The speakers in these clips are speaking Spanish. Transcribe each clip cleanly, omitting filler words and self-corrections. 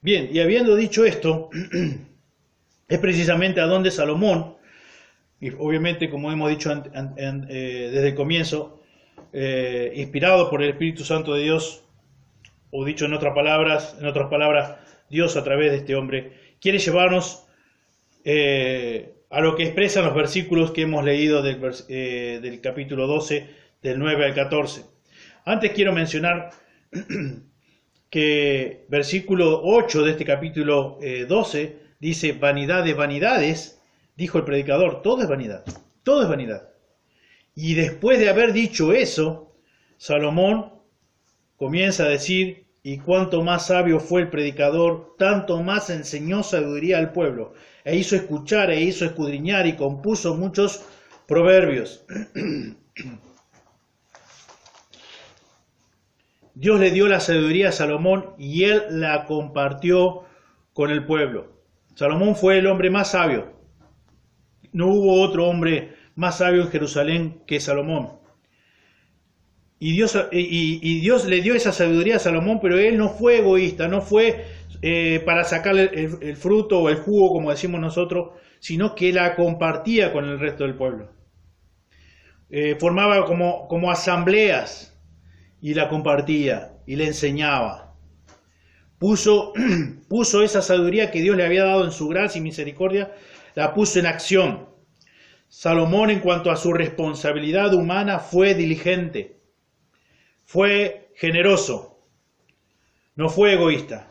Bien, y habiendo dicho esto, es precisamente a donde Salomón, y obviamente como hemos dicho desde el comienzo, inspirado por el Espíritu Santo de Dios, o dicho en otras palabras, Dios a través de este hombre, quiere llevarnos a lo que expresan los versículos que hemos leído del capítulo 12, del 9 al 14. Antes quiero mencionar que versículo 8 de este capítulo 12 dice: vanidad de vanidades, dijo el predicador, todo es vanidad, todo es vanidad. Y después de haber dicho eso, Salomón comienza a decir: y cuanto más sabio fue el predicador, tanto más enseñó sabiduría al pueblo, e hizo escuchar, e hizo escudriñar, y compuso muchos proverbios. Dios le dio la sabiduría a Salomón y él la compartió con el pueblo. Salomón fue el hombre más sabio. No hubo otro hombre más sabio en Jerusalén que Salomón. Y Dios le dio esa sabiduría a Salomón, pero él no fue egoísta, no fue para sacarle el fruto o el jugo, como decimos nosotros, sino que la compartía con el resto del pueblo. Formaba como asambleas y la compartía y le enseñaba. Puso esa sabiduría que Dios le había dado en su gracia y misericordia, la puso en acción. Salomón, en cuanto a su responsabilidad humana, fue diligente, fue generoso, no fue egoísta.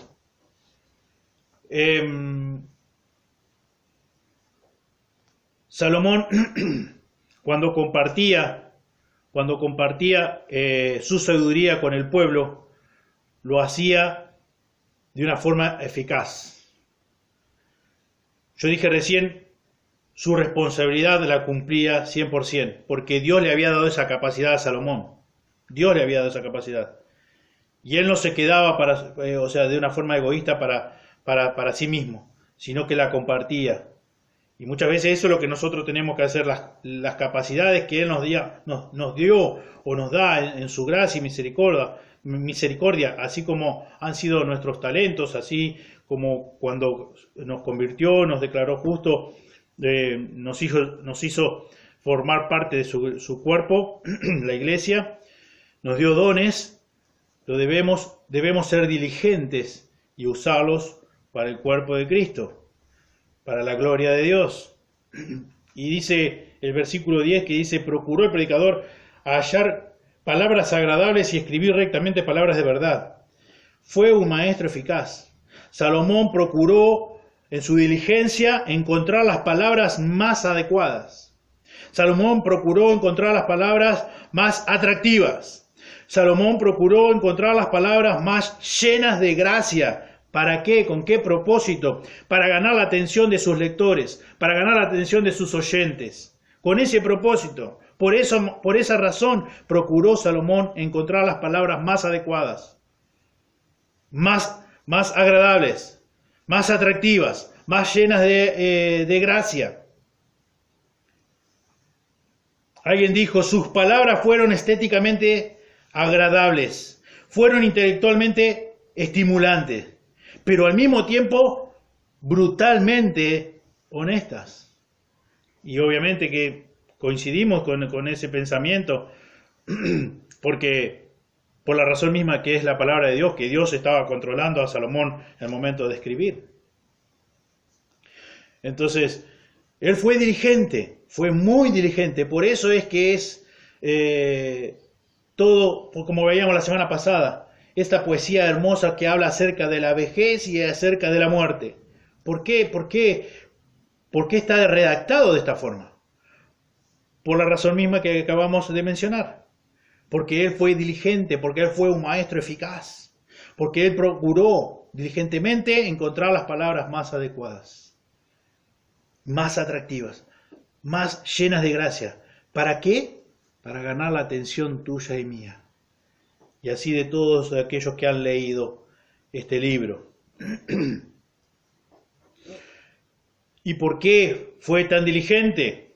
Salomón, cuando compartía su sabiduría con el pueblo, lo hacía de una forma eficaz. Yo dije recién, su responsabilidad la cumplía 100%, porque Dios le había dado esa capacidad a Salomón. Dios le había dado esa capacidad. Y él no se quedaba de una forma egoísta para sí mismo, sino que la compartía. Y muchas veces eso es lo que nosotros tenemos que hacer, las capacidades que Él nos dio o nos da en su gracia y misericordia, así como han sido nuestros talentos, así como cuando nos convirtió, nos declaró justo, nos hizo formar parte de su cuerpo, la iglesia, nos dio dones, debemos ser diligentes y usarlos para el cuerpo de Cristo, para la gloria de Dios. Y dice el versículo 10 que dice: procuró el predicador hallar palabras agradables y escribir rectamente palabras de verdad. Fue un maestro eficaz. Salomón procuró en su diligencia encontrar las palabras más adecuadas. Salomón procuró encontrar las palabras más atractivas. Salomón procuró encontrar las palabras más llenas de gracia. ¿Para qué? ¿Con qué propósito? Para ganar la atención de sus lectores, para ganar la atención de sus oyentes. Con ese propósito, por esa razón, procuró Salomón encontrar las palabras más adecuadas, más agradables, más atractivas, más llenas de gracia. Alguien dijo: sus palabras fueron estéticamente agradables, fueron intelectualmente estimulantes, pero al mismo tiempo brutalmente honestas. Y obviamente que coincidimos con ese pensamiento, porque por la razón misma que es la palabra de Dios, que Dios estaba controlando a Salomón en el momento de escribir. Entonces, él fue diligente, fue muy diligente, por eso es que es todo, como veíamos la semana pasada, esta poesía hermosa que habla acerca de la vejez y acerca de la muerte. ¿Por qué? ¿Por qué está redactado de esta forma? Por la razón misma que acabamos de mencionar. Porque él fue diligente, porque él fue un maestro eficaz, porque él procuró diligentemente encontrar las palabras más adecuadas, más atractivas, más llenas de gracia. ¿Para qué? Para ganar la atención tuya y mía. Y así de todos aquellos que han leído este libro. ¿Y por qué fue tan diligente?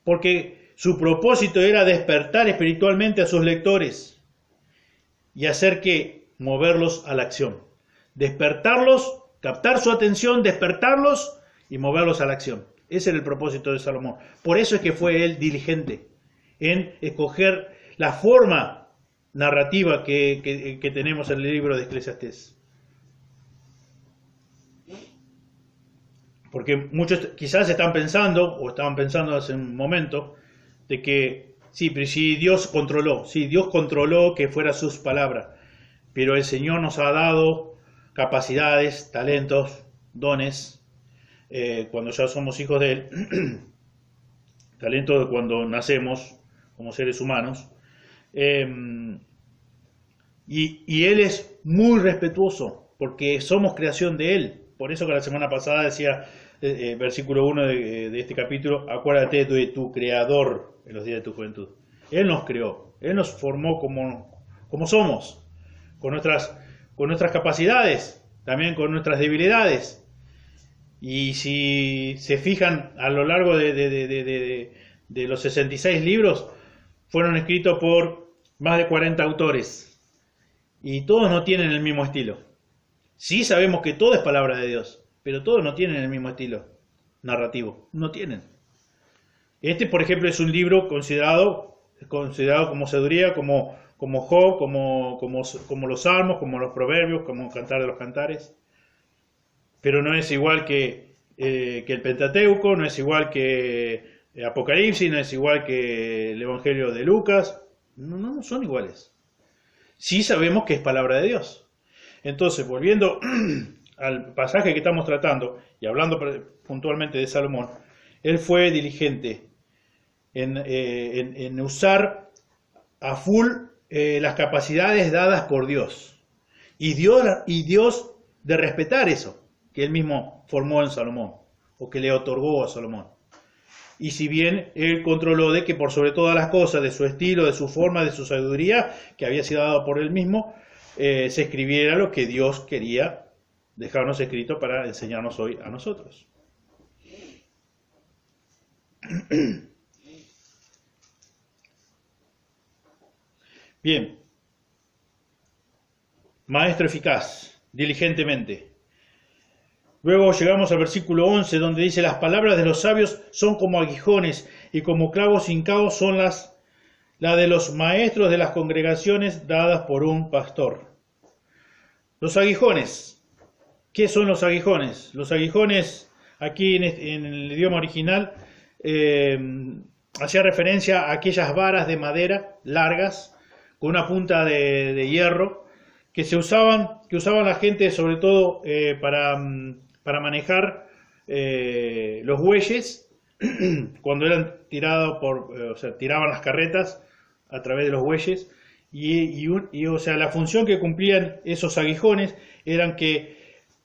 Porque su propósito era despertar espiritualmente a sus lectores y hacer que moverlos a la acción. despertarlos, captar su atención, despertarlos y moverlos a la acción. Ese era el propósito de Salomón. Por eso es que fue él diligente en escoger la forma narrativa que tenemos en el libro de Eclesiastés. Porque muchos quizás están pensando, o estaban pensando hace un momento, de que sí, pero si Dios controló que fuera sus palabras, pero el Señor nos ha dado capacidades, talentos, dones, cuando ya somos hijos de Él, talentos de cuando nacemos como seres humanos, y Él es muy respetuoso, porque somos creación de Él. Por eso que la semana pasada decía, versículo 1 de este capítulo, acuérdate de tu Creador en los días de tu juventud. Él nos creó, Él nos formó como somos, con nuestras capacidades, también con nuestras debilidades. Y si se fijan, a lo largo de los 66 libros, fueron escritos por más de 40 autores, y todos no tienen el mismo estilo. Sí sabemos que todo es palabra de Dios, pero todos no tienen el mismo estilo narrativo, no tienen. Este, por ejemplo, es un libro considerado como sabiduría, como Job, como los Salmos, como los Proverbios, como Cantar de los Cantares. Pero no es igual que el Pentateuco, no es igual que Apocalipsis, no es igual que el Evangelio de Lucas. No son iguales. Sí sabemos que es palabra de Dios. Entonces, volviendo al pasaje que estamos tratando, y hablando puntualmente de Salomón, él fue diligente en usar a full las capacidades dadas por Dios. Y Dios de respetar eso que él mismo formó en Salomón, o que le otorgó a Salomón. Y si bien él controló de que por sobre todas las cosas, de su estilo, de su forma, de su sabiduría, que había sido dado por él mismo, se escribiera lo que Dios quería dejarnos escrito para enseñarnos hoy a nosotros. Bien. Maestro eficaz, diligentemente. Luego llegamos al versículo 11, donde dice: las palabras de los sabios son como aguijones, y como clavos hincados son la de los maestros de las congregaciones dadas por un pastor. Los aguijones. ¿Qué son los aguijones? Los aguijones, aquí en el idioma original, hacía referencia a aquellas varas de madera largas, con una punta de hierro, que usaban la gente sobre todo para manejar los bueyes cuando eran tirados tiraban las carretas a través de los bueyes, o sea, la función que cumplían esos aguijones eran que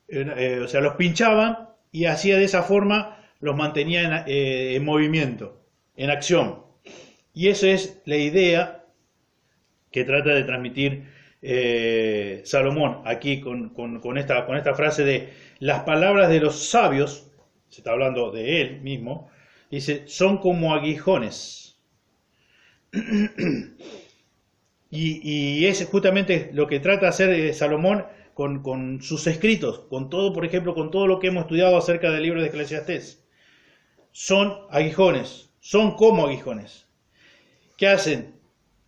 los pinchaban, y así de esa forma los mantenían en movimiento, en acción. Y esa es la idea que trata de transmitir Salomón aquí con esta frase de las palabras de los sabios. Se está hablando de él mismo. Dice, son como aguijones. Y es justamente lo que trata de hacer Salomón con sus escritos, con todo, por ejemplo, con todo lo que hemos estudiado acerca del libro de Eclesiastés. Son aguijones, son como aguijones. ¿Qué hacen?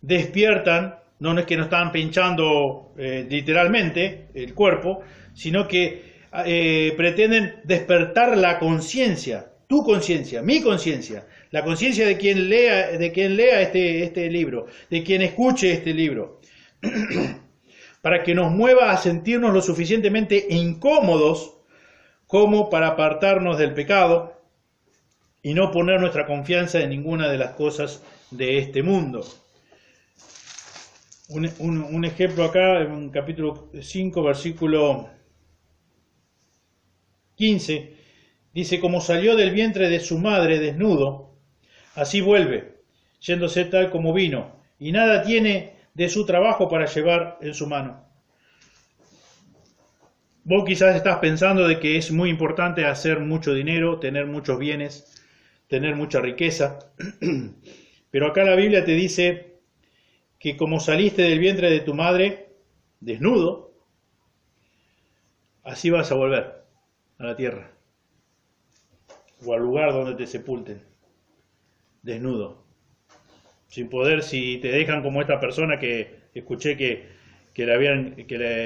Despiertan. No es que nos están pinchando literalmente el cuerpo, sino que pretenden despertar la conciencia, tu conciencia, mi conciencia, la conciencia de quien lea este libro, de quien escuche este libro, para que nos mueva a sentirnos lo suficientemente incómodos como para apartarnos del pecado y no poner nuestra confianza en ninguna de las cosas de este mundo. Un ejemplo acá, en capítulo 5, versículo 15, dice: como salió del vientre de su madre desnudo, así vuelve, yéndose tal como vino, y nada tiene de su trabajo para llevar en su mano. Vos quizás estás pensando de que es muy importante hacer mucho dinero, tener muchos bienes, tener mucha riqueza, pero acá la Biblia te dice que como saliste del vientre de tu madre desnudo, así vas a volver a la tierra o al lugar donde te sepulten, desnudo, sin poder. Si te dejan como esta persona que escuché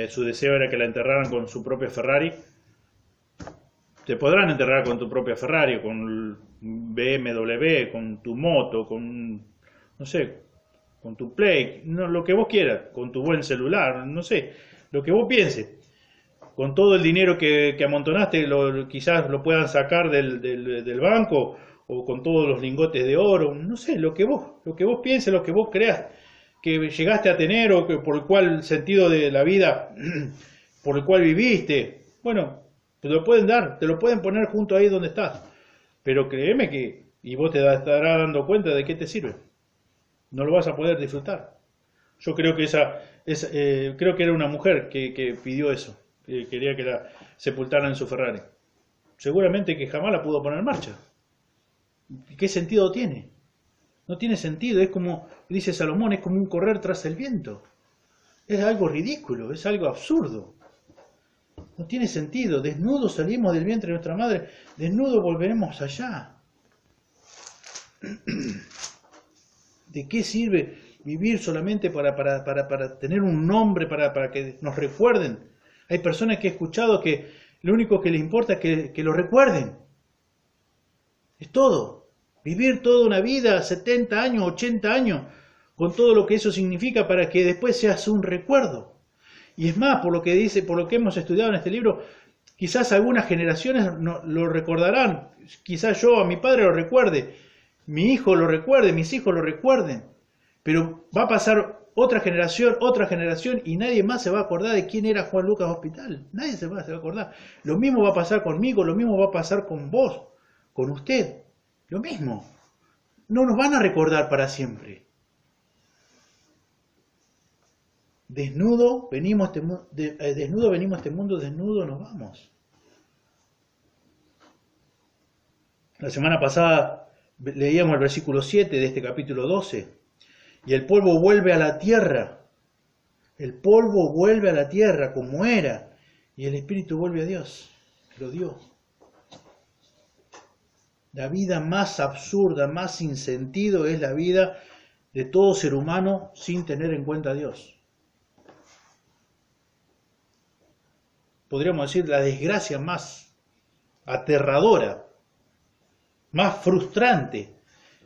su deseo era que la enterraran con su propia Ferrari, te podrán enterrar con tu propia Ferrari, con el BMW, con tu moto, con, no sé, con tu Play, no, lo que vos quieras, con tu buen celular, no sé, lo que vos pienses. Con todo el dinero que amontonaste, quizás lo puedan sacar del banco, o con todos los lingotes de oro, no sé, lo que vos pienses, lo que vos creas que llegaste a tener, o que por el cual sentido de la vida por el cual viviste. Bueno, te lo pueden dar, te lo pueden poner junto ahí donde estás. Pero créeme y vos te estarás dando cuenta de qué te sirve. No lo vas a poder disfrutar. Yo creo que creo que era una mujer que pidió eso, que quería que la sepultaran en su Ferrari. Seguramente que jamás la pudo poner en marcha. ¿Qué sentido tiene? No tiene sentido, es como, dice Salomón, es como un correr tras el viento. Es algo ridículo, es algo absurdo. No tiene sentido. Desnudos salimos del vientre de nuestra madre, desnudos volveremos allá. ¿De qué sirve vivir solamente para tener un nombre, para que nos recuerden? Hay personas que he escuchado que lo único que les importa es que lo recuerden. Es todo. Vivir toda una vida, 70 años, 80 años, con todo lo que eso significa para que después seas un recuerdo. Y es más, por lo que hemos estudiado en este libro, quizás algunas generaciones lo recordarán. Quizás yo a mi padre lo recuerde, mi hijo lo recuerde, mis hijos lo recuerden. Pero va a pasar otra generación y nadie más se va a acordar de quién era Juan Lucas Hospital. Nadie se va a acordar. Lo mismo va a pasar conmigo, lo mismo va a pasar con vos, con usted. Lo mismo. No nos van a recordar para siempre. Desnudo venimos a este mundo, desnudo nos vamos. La semana pasada leíamos el versículo 7 de este capítulo 12. Y el polvo vuelve a la tierra. El polvo vuelve a la tierra como era. Y el espíritu vuelve a Dios. Lo dio. La vida más absurda, más sin sentido es la vida de todo ser humano sin tener en cuenta a Dios. Podríamos decir la desgracia más aterradora, más frustrante,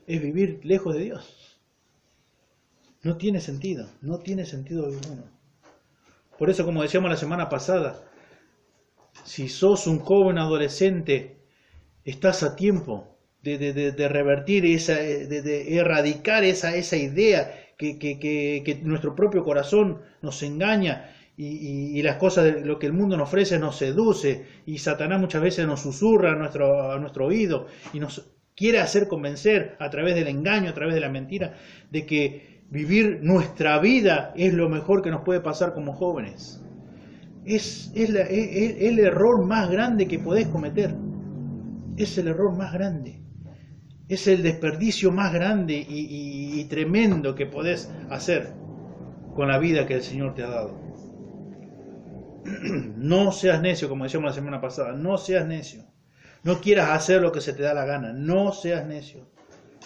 es vivir lejos de Dios. No tiene sentido alguno. Por eso, como decíamos la semana pasada, si sos un joven adolescente, estás a tiempo de revertir de erradicar esa idea que nuestro propio corazón nos engaña y las cosas de lo que el mundo nos ofrece nos seduce, y Satanás muchas veces nos susurra a nuestro oído y nos quiere hacer convencer a través del engaño, a través de la mentira, de que vivir nuestra vida es lo mejor que nos puede pasar como jóvenes. Es el error más grande que podés cometer. Es el error más grande. Es el desperdicio más grande y tremendo que podés hacer con la vida que el Señor te ha dado. No seas necio, como decíamos la semana pasada. No seas necio. No quieras hacer lo que se te da la gana. No seas necio.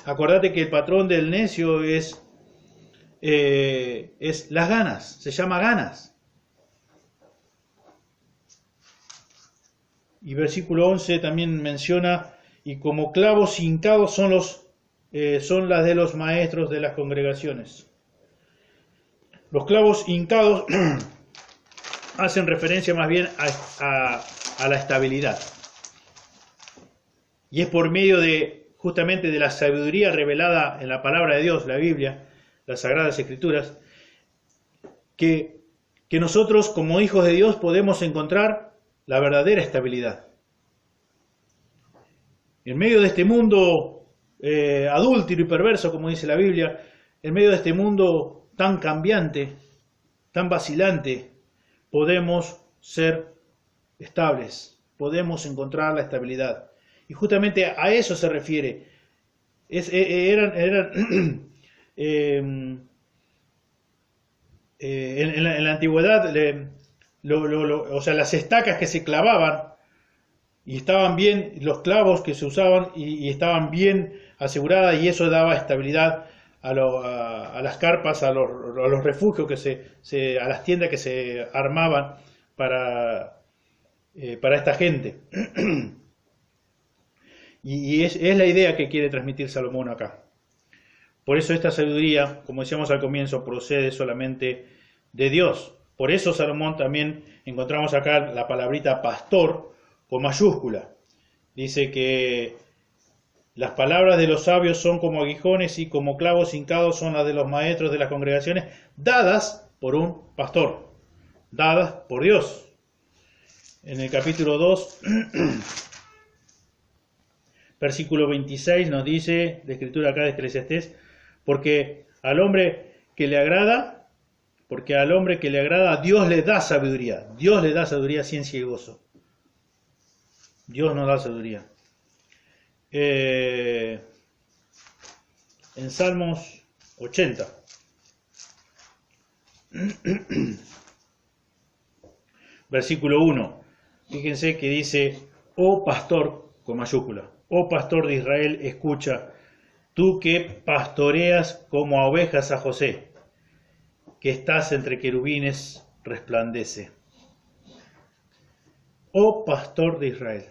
Acordate que el patrón del necio es las ganas. Se llama ganas. Y versículo 11 también menciona: y como clavos hincados son las de los maestros de las congregaciones. Los clavos hincados hacen referencia más bien a la estabilidad. Y es por medio justamente de la sabiduría revelada en la palabra de Dios, la Biblia, las Sagradas Escrituras, que nosotros como hijos de Dios podemos encontrar la verdadera estabilidad. En medio de este mundo adúltero y perverso, como dice la Biblia, en medio de este mundo tan cambiante, tan vacilante, podemos ser estables, podemos encontrar la estabilidad. Y justamente a eso se refiere. En la antigüedad o sea, las estacas que se clavaban y estaban bien, los clavos que se usaban y estaban bien aseguradas, y eso daba estabilidad a las carpas, a los refugios a las tiendas que se armaban para esta gente. Y es la idea que quiere transmitir Salomón acá. Por eso esta sabiduría, como decíamos al comienzo, procede solamente de Dios. Por eso Salomón también encontramos acá la palabrita pastor con mayúscula. Dice que las palabras de los sabios son como aguijones y como clavos hincados son las de los maestros de las congregaciones, dadas por un pastor, dadas por Dios. En el capítulo 2, versículo 26 nos dice, la escritura acá de Eclesiastés, porque al hombre que le agrada, Dios le da sabiduría. Dios le da sabiduría, ciencia y gozo. Dios nos da sabiduría. En Salmos 80, versículo 1, fíjense que dice, oh pastor, con mayúscula, oh pastor de Israel, escucha, tú que pastoreas como a ovejas a José, que estás entre querubines, resplandece. Oh pastor de Israel.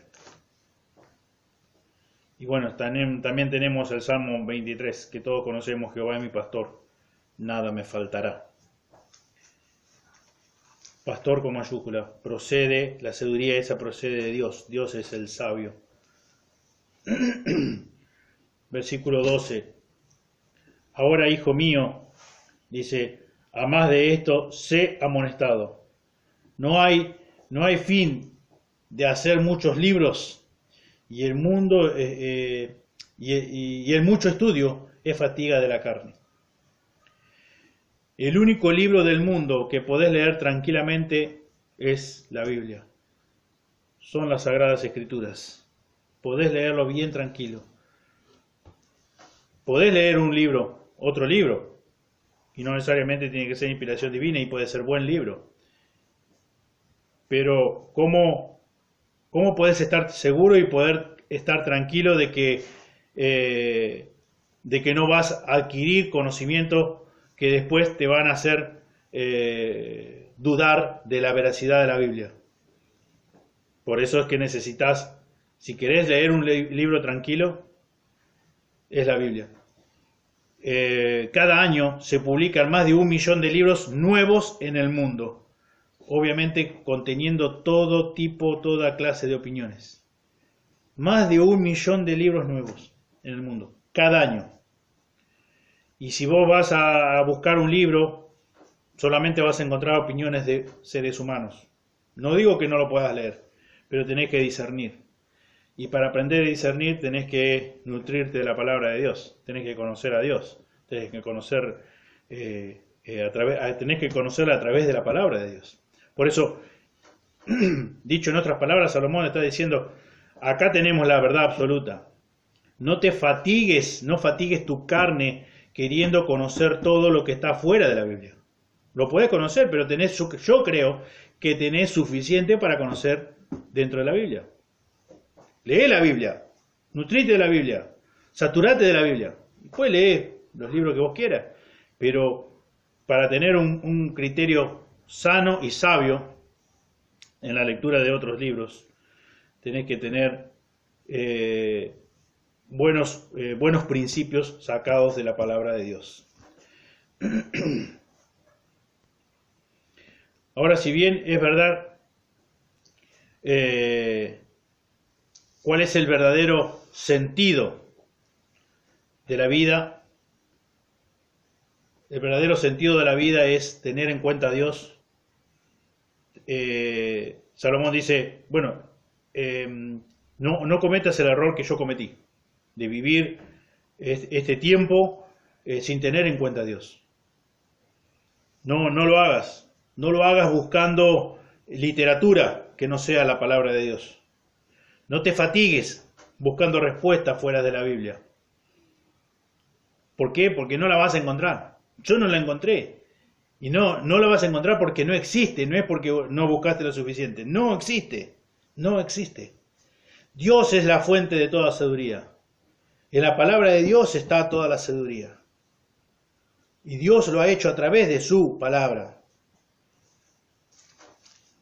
Y bueno, también tenemos el Salmo 23, que todos conocemos, Jehová es mi pastor, nada me faltará. Pastor con mayúscula, procede, la sabiduría esa procede de Dios, Dios es el sabio. Versículo 12, ahora hijo mío, dice, a más de esto, sé amonestado. No hay fin de hacer muchos libros, y el mundo y el mucho estudio es fatiga de la carne. El único libro del mundo que podés leer tranquilamente es la Biblia. Son las Sagradas Escrituras. Podés leerlo bien tranquilo. Podés leer un libro, otro libro, y no necesariamente tiene que ser inspiración divina y puede ser buen libro. Pero ¿cómo podés estar seguro y poder estar tranquilo de que no vas a adquirir conocimiento que después te van a hacer dudar de la veracidad de la Biblia? Por eso es que necesitas, si querés leer un libro tranquilo, es la Biblia. Cada año se publican más de 1 millón de libros nuevos en el mundo, obviamente conteniendo todo tipo, toda clase de opiniones. Más de 1 millón de libros nuevos en el mundo, cada año. Y si vos vas a buscar un libro, solamente vas a encontrar opiniones de seres humanos. No digo que no lo puedas leer, pero tenés que discernir. Y para aprender a discernir tenés que nutrirte de la palabra de Dios, tenés que conocer a Dios, tenés que conocer tenés que conocerla a través de la palabra de Dios. Por eso, dicho en otras palabras, Salomón está diciendo, acá tenemos la verdad absoluta. No te fatigues, no fatigues tu carne queriendo conocer todo lo que está fuera de la Biblia. Lo puedes conocer, pero yo creo que tenés suficiente para conocer dentro de la Biblia. Lee la Biblia, nutrite de la Biblia, saturate de la Biblia. Después lee los libros que vos quieras, pero para tener un criterio sano y sabio en la lectura de otros libros, tenés que tener buenos principios sacados de la palabra de Dios. Ahora, si bien es verdad, ¿cuál es el verdadero sentido de la vida? El verdadero sentido de la vida es tener en cuenta a Dios. Salomón dice, bueno, no cometas el error que yo cometí, de vivir este tiempo sin tener en cuenta a Dios. No lo hagas. No lo hagas buscando literatura que no sea la palabra de Dios. No te fatigues buscando respuestas fuera de la Biblia. ¿Por qué? Porque no la vas a encontrar. Yo no la encontré. Y no la vas a encontrar porque no existe, no es porque no buscaste lo suficiente. No existe, no existe. Dios es la fuente de toda sabiduría. En la palabra de Dios está toda la sabiduría. Y Dios lo ha hecho a través de su palabra.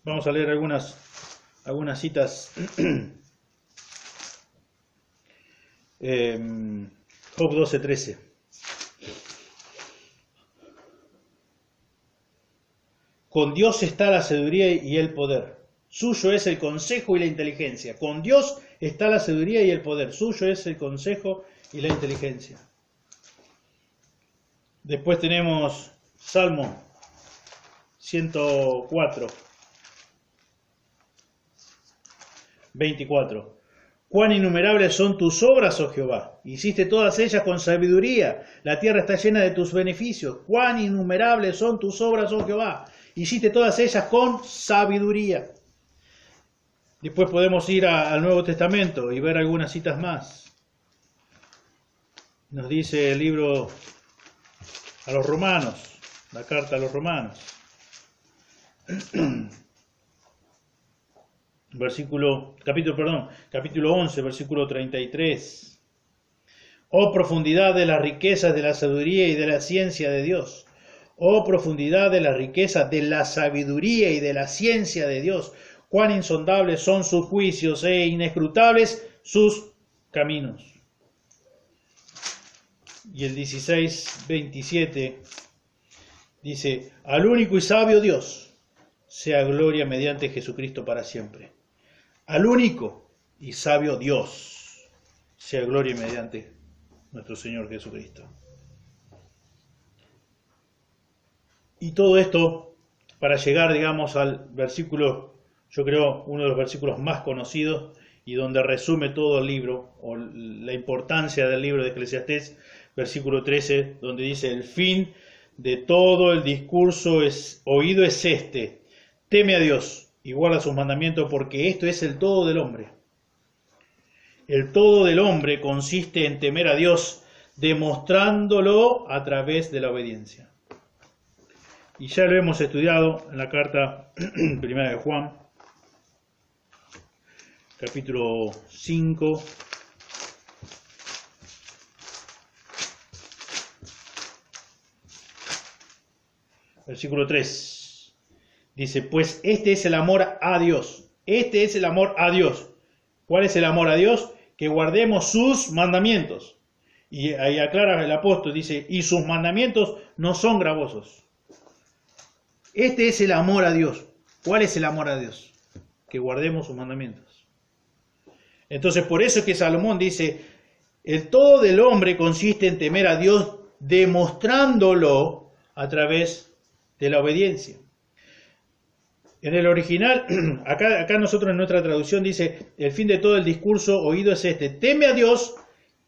Vamos a leer algunas citas. Job 12:13. Con Dios está la sabiduría y el poder. Suyo es el consejo y la inteligencia. Con Dios está la sabiduría y el poder. Suyo es el consejo y la inteligencia. Después tenemos Salmo 104, 24. Cuán innumerables son tus obras, oh Jehová. Hiciste todas ellas con sabiduría. La tierra está llena de tus beneficios. Cuán innumerables son tus obras, oh Jehová. Hiciste todas ellas con sabiduría. Después podemos ir al Nuevo Testamento y ver algunas citas más. Nos dice el libro a los Romanos, la carta a los Romanos. Capítulo 11, versículo 33. Oh profundidad de las riquezas de la sabiduría y de la ciencia de Dios. Oh profundidad de la riqueza de la sabiduría y de la ciencia de Dios. Cuán insondables son sus juicios e inescrutables sus caminos. Y el 16:27 dice: al único y sabio Dios sea gloria mediante Jesucristo para siempre. Al único y sabio Dios sea gloria mediante nuestro Señor Jesucristo. Y todo esto para llegar, digamos, al versículo, yo creo, uno de los versículos más conocidos y donde resume todo el libro, o la importancia del libro de Eclesiastés, versículo 13, donde dice: el fin de todo el discurso oído es este: teme a Dios y guarda sus mandamientos, porque esto es el todo del hombre. El todo del hombre consiste en temer a Dios, demostrándolo a través de la obediencia. Y ya lo hemos estudiado en la carta primera de Juan, capítulo 5. Versículo 3. Dice: pues este es el amor a Dios. Este es el amor a Dios. ¿Cuál es el amor a Dios? Que guardemos sus mandamientos. Y ahí aclara el apóstol, dice: y sus mandamientos no son gravosos. Este es el amor a Dios. ¿Cuál es el amor a Dios? Que guardemos sus mandamientos. Entonces, por eso es que Salomón dice: el todo del hombre consiste en temer a Dios, demostrándolo a través de la obediencia. En el original, acá nosotros en nuestra traducción dice: el fin de todo el discurso oído es este: teme a Dios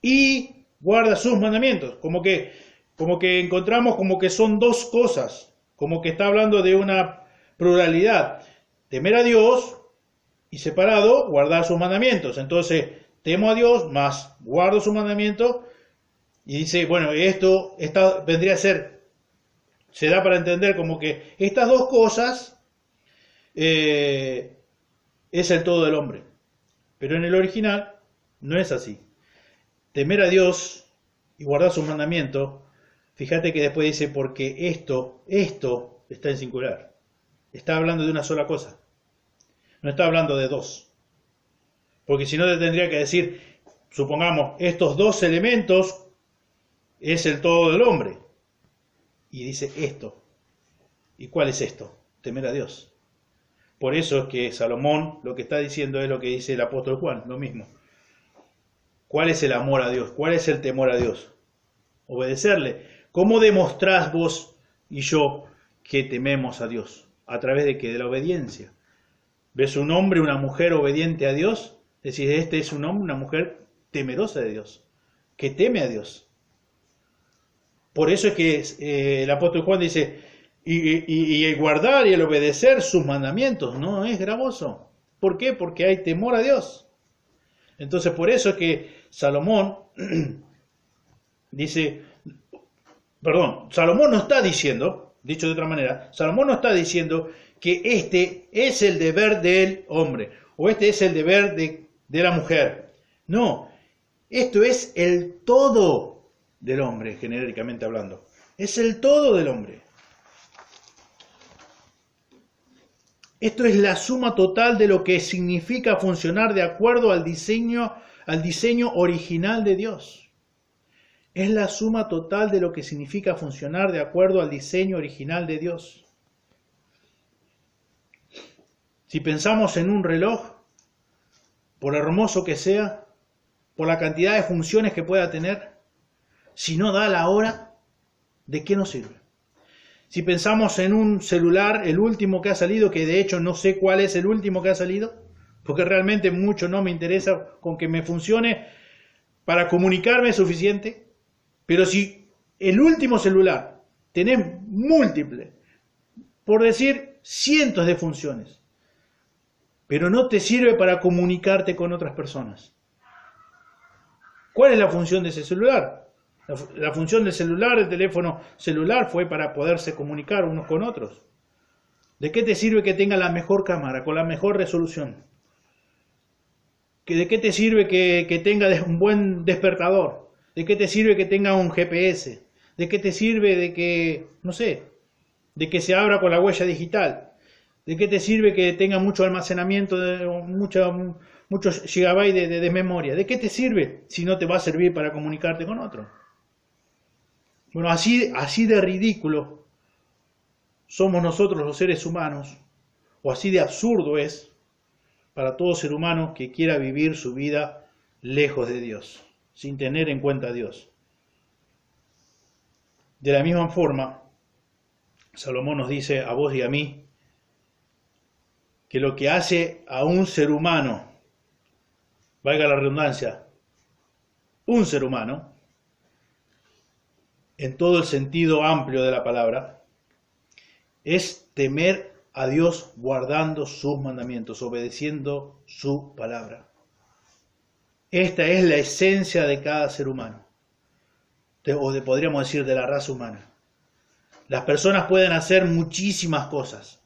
y guarda sus mandamientos. Como que encontramos como que son dos cosas, como que está hablando de una pluralidad: temer a Dios y separado, guardar sus mandamientos. Entonces, temo a Dios más guardo sus mandamientos, y dice, bueno, esto vendría a ser, se da para entender como que estas dos cosas es el todo del hombre. Pero en el original no es así. Temer a Dios y guardar sus mandamientos, fíjate que después dice: porque esto está en singular. Está hablando de una sola cosa. No está hablando de dos. Porque si no te tendría que decir, supongamos, estos dos elementos es el todo del hombre. Y dice esto. ¿Y cuál es esto? Temer a Dios. Por eso es que Salomón lo que está diciendo es lo que dice el apóstol Juan, lo mismo. ¿Cuál es el amor a Dios? ¿Cuál es el temor a Dios? Obedecerle. ¿Cómo demostrás vos y yo que tememos a Dios? ¿A través de qué? De la obediencia. ¿Ves un hombre, una mujer obediente a Dios? Decís, este es un hombre, una mujer temerosa de Dios, que teme a Dios. Por eso es que el apóstol Juan dice: y el guardar y el obedecer sus mandamientos no es gravoso. ¿Por qué? Porque hay temor a Dios. Entonces, por eso es que Salomón dice, Salomón no está diciendo Dicho de otra manera, Salomón no está diciendo que este es el deber del hombre o este es el deber de la mujer. No, esto es el todo del hombre, genéricamente hablando. Es el todo del hombre. Esto es la suma total de lo que significa funcionar de acuerdo al diseño original de Dios. Es la suma total de lo que significa funcionar de acuerdo al diseño original de Dios. Si pensamos en un reloj, por hermoso que sea, por la cantidad de funciones que pueda tener, si no da la hora, ¿de qué nos sirve? Si pensamos en un celular, el último que ha salido, que de hecho no sé cuál es el último que ha salido, porque realmente mucho no me interesa, con que me funcione para comunicarme es suficiente, pero si el último celular tenés múltiples, por decir cientos de funciones, pero no te sirve para comunicarte con otras personas, ¿cuál es la función de ese celular? La función del celular, del teléfono celular, fue para poderse comunicar unos con otros. ¿De qué te sirve que tenga la mejor cámara, con la mejor resolución? ¿De qué te sirve que tenga un buen despertador? ¿De qué te sirve que tenga un GPS? ¿De qué te sirve de que, no sé, de que se abra con la huella digital? ¿De qué te sirve que tenga mucho almacenamiento, muchos gigabytes de memoria? ¿De qué te sirve si no te va a servir para comunicarte con otro? Bueno, así de ridículo somos nosotros los seres humanos, o así de absurdo es para todo ser humano que quiera vivir su vida lejos de Dios, sin tener en cuenta a Dios. De la misma forma, Salomón nos dice a vos y a mí que lo que hace a un ser humano, valga la redundancia, un ser humano, en todo el sentido amplio de la palabra, es temer a Dios guardando sus mandamientos, obedeciendo su palabra. Esta es la esencia de cada ser humano, podríamos decir de la raza humana. Las personas pueden hacer muchísimas cosas,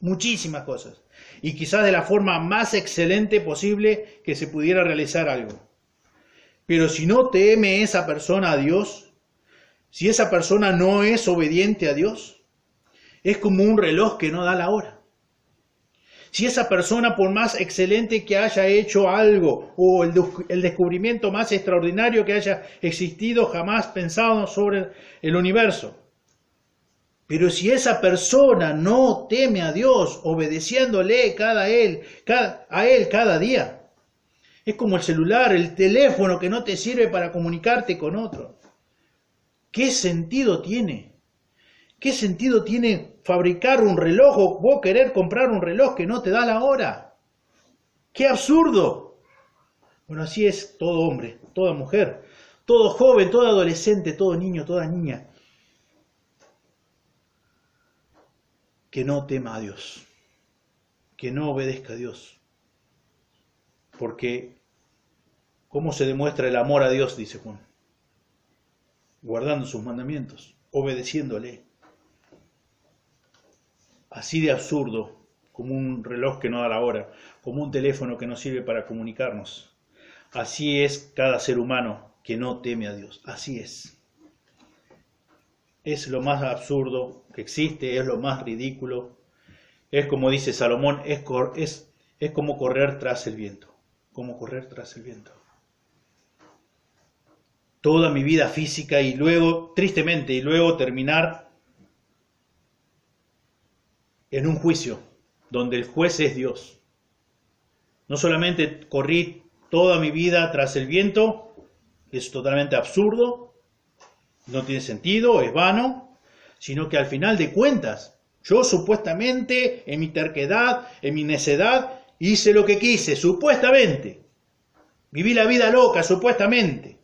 y quizás de la forma más excelente posible que se pudiera realizar algo. Pero si no teme esa persona a Dios, si esa persona no es obediente a Dios, es como un reloj que no da la hora. Si esa persona, por más excelente que haya hecho algo, o el descubrimiento más extraordinario que haya existido jamás pensado sobre el universo, pero si esa persona no teme a Dios, obedeciéndole a él cada día, es como el celular, el teléfono que no te sirve para comunicarte con otro. ¿Qué sentido tiene? ¿Qué sentido tiene fabricar un reloj o vos querer comprar un reloj que no te da la hora? ¡Qué absurdo! Bueno, así es todo hombre, toda mujer, todo joven, todo adolescente, todo niño, toda niña que no tema a Dios, que no obedezca a Dios. Porque, ¿cómo se demuestra el amor a Dios? Dice Juan. Guardando sus mandamientos, obedeciéndole. Así de absurdo, como un reloj que no da la hora, como un teléfono que no sirve para comunicarnos. Así es cada ser humano que no teme a Dios. Así es. Es lo más absurdo que existe, es lo más ridículo. Es como dice Salomón, es como correr tras el viento. Como correr tras el viento. Toda mi vida física y luego, tristemente, terminar en un juicio donde el juez es Dios. No solamente corrí toda mi vida tras el viento, es totalmente absurdo, no tiene sentido, es vano, sino que al final de cuentas, yo supuestamente, en mi terquedad, en mi necedad, hice lo que quise, supuestamente. Viví la vida loca, supuestamente.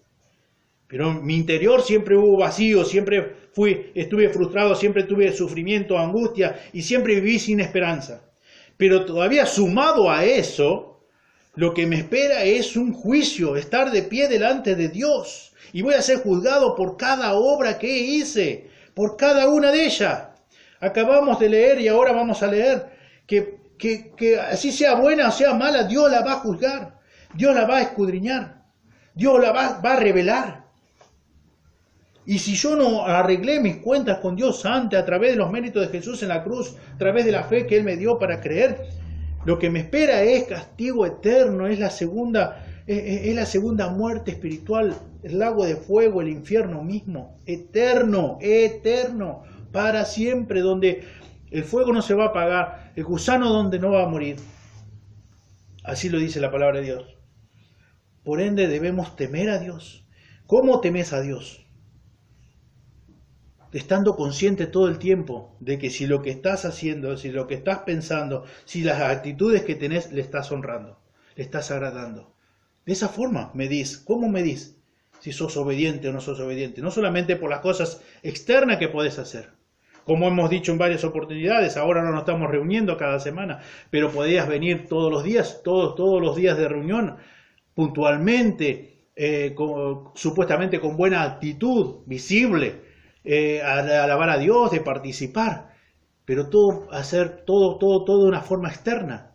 Pero en mi interior siempre hubo vacío, siempre estuve frustrado, siempre tuve sufrimiento, angustia y siempre viví sin esperanza. Pero todavía sumado a eso, lo que me espera es un juicio, estar de pie delante de Dios. Y voy a ser juzgado por cada obra que hice, por cada una de ellas. Acabamos de leer y ahora vamos a leer que así sea buena o sea mala, Dios la va a juzgar, Dios la va a escudriñar, Dios la va a revelar. Y si yo no arreglé mis cuentas con Dios antes a través de los méritos de Jesús en la cruz, a través de la fe que Él me dio para creer, lo que me espera es castigo eterno, es la segunda muerte espiritual, el lago de fuego, el infierno mismo, eterno, eterno, para siempre, donde el fuego no se va a apagar, el gusano donde no va a morir. Así lo dice la palabra de Dios. Por ende debemos temer a Dios. ¿Cómo temes a Dios? Estando consciente todo el tiempo de que si lo que estás haciendo, si lo que estás pensando, si las actitudes que tenés le estás honrando, le estás agradando. De esa forma medís. ¿Cómo medís? Si sos obediente o no sos obediente. No solamente por las cosas externas que podés hacer. Como hemos dicho en varias oportunidades, ahora no nos estamos reuniendo cada semana, pero podías venir todos los días, todos los días de reunión, puntualmente, supuestamente con buena actitud, visible, a alabar a Dios, de participar, pero hacer todo de una forma externa.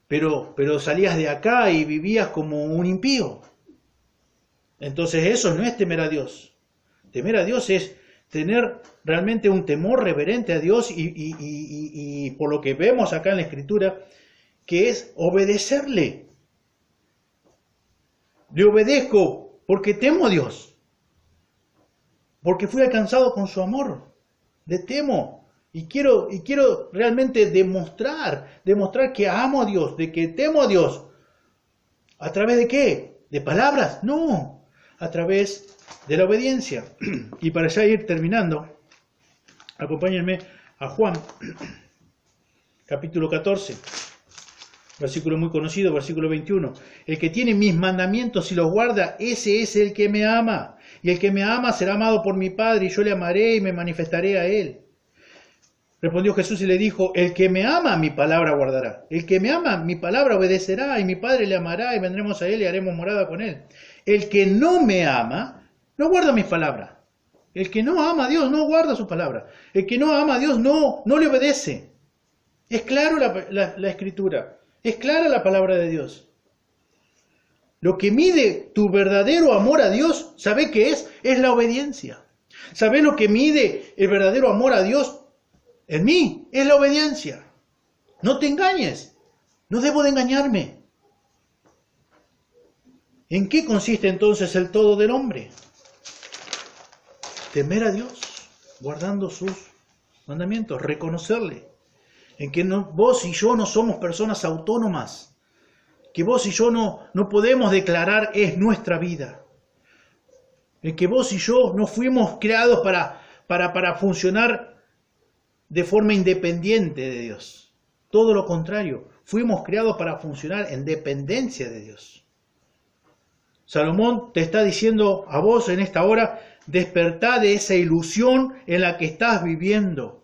Pero salías de acá y vivías como un impío. Entonces eso no es temer a Dios. Temer a Dios es tener realmente un temor reverente a Dios y por lo que vemos acá en la Escritura, que es obedecerle. Le obedezco porque temo a Dios. Porque fui alcanzado con su amor. Le temo. Y quiero realmente demostrar que amo a Dios, de que temo a Dios. ¿A través de qué? ¿De palabras? No. A través de la obediencia. Y para ya ir terminando, acompáñenme a Juan, capítulo 14, versículo muy conocido, versículo 21. El que tiene mis mandamientos y los guarda, ese es el que me ama. Y el que me ama será amado por mi Padre, y yo le amaré y me manifestaré a él. Respondió Jesús y le dijo, el que me ama mi palabra guardará. El que me ama mi palabra obedecerá, y mi Padre le amará, y vendremos a él y haremos morada con él. El que no me ama, no guarda mis palabras. El que no ama a Dios no guarda su palabra. El que no ama a Dios no le obedece. Es claro la Escritura. Es clara la palabra de Dios. Lo que mide tu verdadero amor a Dios, ¿sabe qué es? Es la obediencia. ¿Sabe lo que mide el verdadero amor a Dios en mí? Es la obediencia. No te engañes. No debo de engañarme. ¿En qué consiste entonces el todo del hombre? Temer a Dios, guardando sus mandamientos, reconocerle. En que vos y yo no somos personas autónomas. Que vos y yo no podemos declarar es nuestra vida. En que vos y yo no fuimos creados para funcionar de forma independiente de Dios. Todo lo contrario, fuimos creados para funcionar en dependencia de Dios. Salomón te está diciendo a vos en esta hora, despertá de esa ilusión en la que estás viviendo.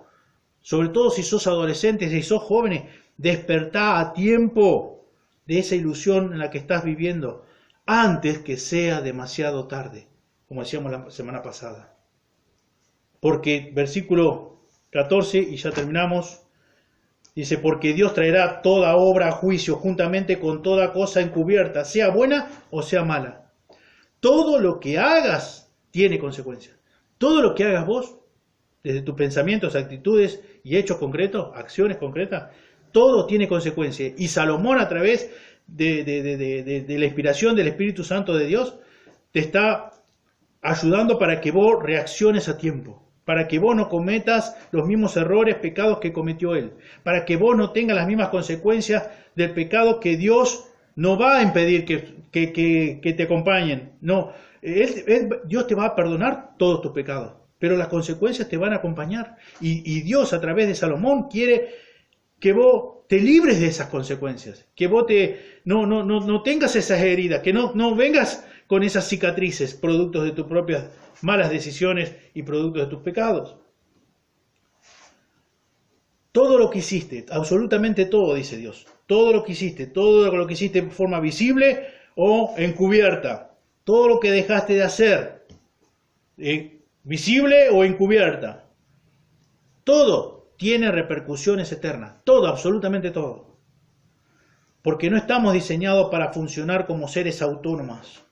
Sobre todo si sos adolescente, si sos jóvenes, despertá a tiempo de esa ilusión en la que estás viviendo, antes que sea demasiado tarde, como decíamos la semana pasada. Porque versículo 14, y ya terminamos, dice, porque Dios traerá toda obra a juicio, juntamente con toda cosa encubierta, sea buena o sea mala. Todo lo que hagas tiene consecuencias. Todo lo que hagas vos, desde tus pensamientos, actitudes y hechos concretos, acciones concretas, todo tiene consecuencias. Y Salomón, a través de la inspiración del Espíritu Santo de Dios, te está ayudando para que vos reacciones a tiempo, para que vos no cometas los mismos errores, pecados que cometió él, para que vos no tengas las mismas consecuencias del pecado que Dios no va a impedir que te acompañen. No, Dios te va a perdonar todos tus pecados, pero las consecuencias te van a acompañar. Y Dios, a través de Salomón, quiere que vos te libres de esas consecuencias, que vos no tengas esas heridas, que no vengas con esas cicatrices, productos de tus propias malas decisiones y productos de tus pecados. Todo lo que hiciste, absolutamente todo, dice Dios, todo lo que hiciste en forma visible o encubierta, todo lo que dejaste de hacer, visible o encubierta, todo tiene repercusiones eternas. Todo, absolutamente todo. Porque no estamos diseñados para funcionar como seres autónomos,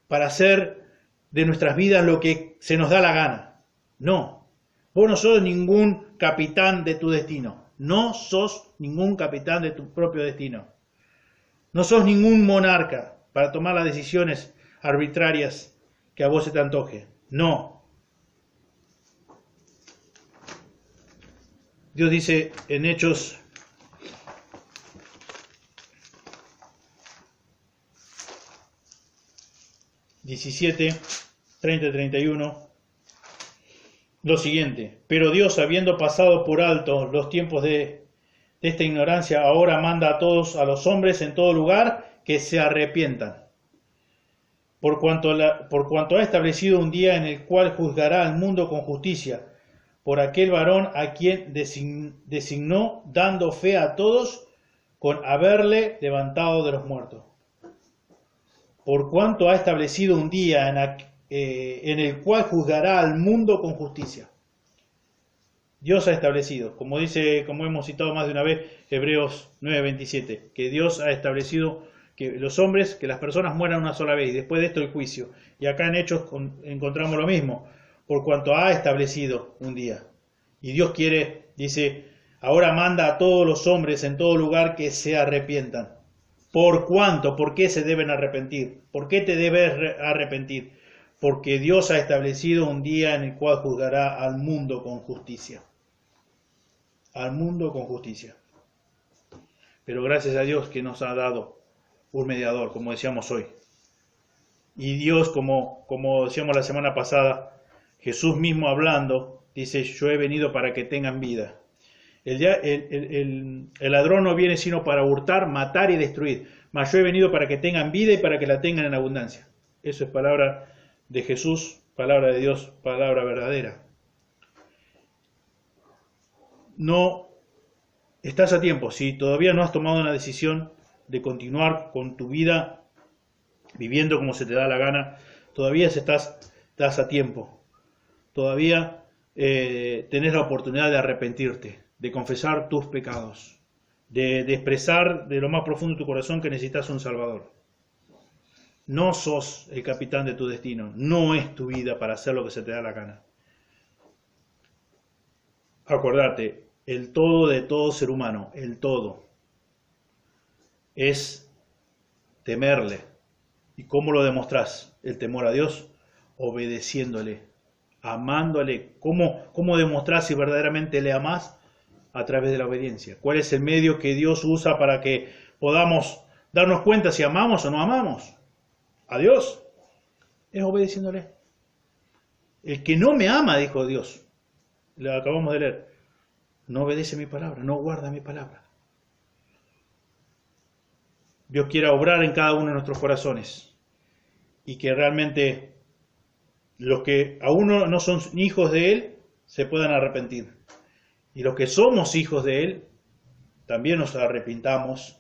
para hacer de nuestras vidas lo que se nos da la gana. No, vos no sos ningún capitán de tu destino, no sos ningún capitán de tu propio destino. No sos ningún monarca para tomar las decisiones arbitrarias que a vos se te antoje. No. Dios dice en Hechos 17, 30 y 31, lo siguiente: pero Dios, habiendo pasado por alto los tiempos de esta ignorancia, ahora manda a todos, a los hombres en todo lugar, que se arrepientan, por cuanto ha establecido un día en el cual juzgará al mundo con justicia, por aquel varón a quien designó, dando fe a todos con haberle levantado de los muertos. Por cuanto ha establecido un día en el cual juzgará al mundo con justicia. Dios ha establecido, como hemos citado más de una vez, Hebreos 9:27, que Dios ha establecido que los hombres, que las personas mueran una sola vez y después de esto el juicio. Y acá en Hechos encontramos lo mismo, por cuanto ha establecido un día. Y Dios quiere, dice, ahora manda a todos los hombres en todo lugar que se arrepientan. ¿Por cuánto? ¿Por qué se deben arrepentir? ¿Por qué te debes arrepentir? Porque Dios ha establecido un día en el cual juzgará al mundo con justicia. Al mundo con justicia. Pero gracias a Dios que nos ha dado un mediador, como decíamos hoy. Y Dios, como decíamos la semana pasada, Jesús mismo hablando, dice, yo he venido para que tengan vida. El ladrón no viene sino para hurtar, matar y destruir. Mas yo he venido para que tengan vida y para que la tengan en abundancia. Eso es palabra de Jesús, palabra de Dios, palabra verdadera. No estás a tiempo. Si todavía no has tomado una decisión de continuar con tu vida viviendo como se te da la gana, todavía estás a tiempo. Todavía tenés la oportunidad de arrepentirte, de confesar tus pecados, de expresar de lo más profundo de tu corazón que necesitas un Salvador. No sos el capitán de tu destino, no es tu vida para hacer lo que se te da la gana. Acordate, el todo de todo ser humano, el todo, es temerle. ¿Y cómo lo demostrás? El temor a Dios, obedeciéndole, amándole. ¿Cómo demostrás si verdaderamente le amás? A través de la obediencia. ¿Cuál es el medio que Dios usa para que podamos darnos cuenta si amamos o no amamos a Dios? Es obedeciéndole. El que no me ama, dijo Dios, lo acabamos de leer, no obedece mi palabra, no guarda mi palabra. Dios quiera obrar en cada uno de nuestros corazones y que realmente los que aún no son hijos de Él se puedan arrepentir. Y los que somos hijos de Él, también nos arrepintamos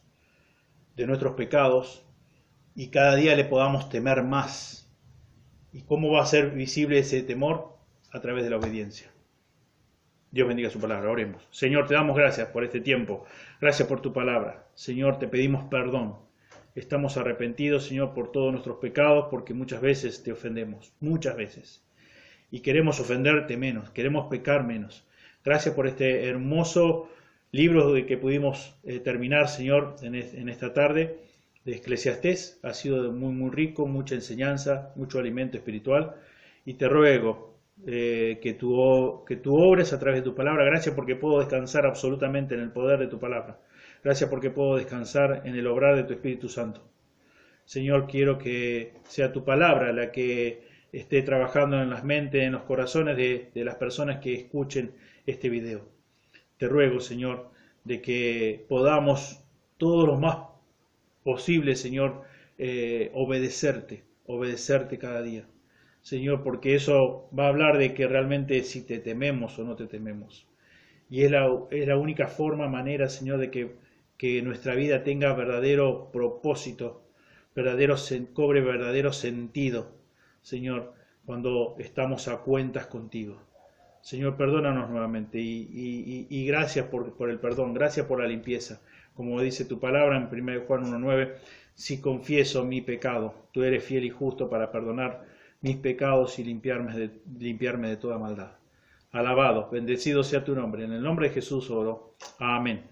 de nuestros pecados y cada día le podamos temer más. ¿Y cómo va a ser visible ese temor? A través de la obediencia. Dios bendiga su palabra. Oremos. Señor, te damos gracias por este tiempo. Gracias por tu palabra. Señor, te pedimos perdón. Estamos arrepentidos, Señor, por todos nuestros pecados, porque muchas veces te ofendemos. Muchas veces. Y queremos ofenderte menos. Queremos pecar menos. Gracias por este hermoso libro de que pudimos terminar, Señor, en esta tarde, de Eclesiastés. Ha sido muy, muy rico, mucha enseñanza, mucho alimento espiritual. Y te ruego que tú obres a través de tu palabra. Gracias porque puedo descansar absolutamente en el poder de tu palabra. Gracias porque puedo descansar en el obrar de tu Espíritu Santo. Señor, quiero que sea tu palabra la que esté trabajando en las mentes, en los corazones de las personas que escuchen este video. Te ruego, Señor, de que podamos todo lo más posible, Señor, obedecerte cada día. Señor, porque eso va a hablar de que realmente si te tememos o no te tememos. Y es la única manera, Señor, de que nuestra vida tenga verdadero propósito, cobre verdadero sentido, Señor, cuando estamos a cuentas contigo. Señor, perdónanos nuevamente y gracias por el perdón, gracias por la limpieza. Como dice tu palabra en 1 Juan 1:9, si confieso mi pecado, tú eres fiel y justo para perdonar mis pecados y limpiarme de toda maldad. Alabado, bendecido sea tu nombre. En el nombre de Jesús oro. Amén.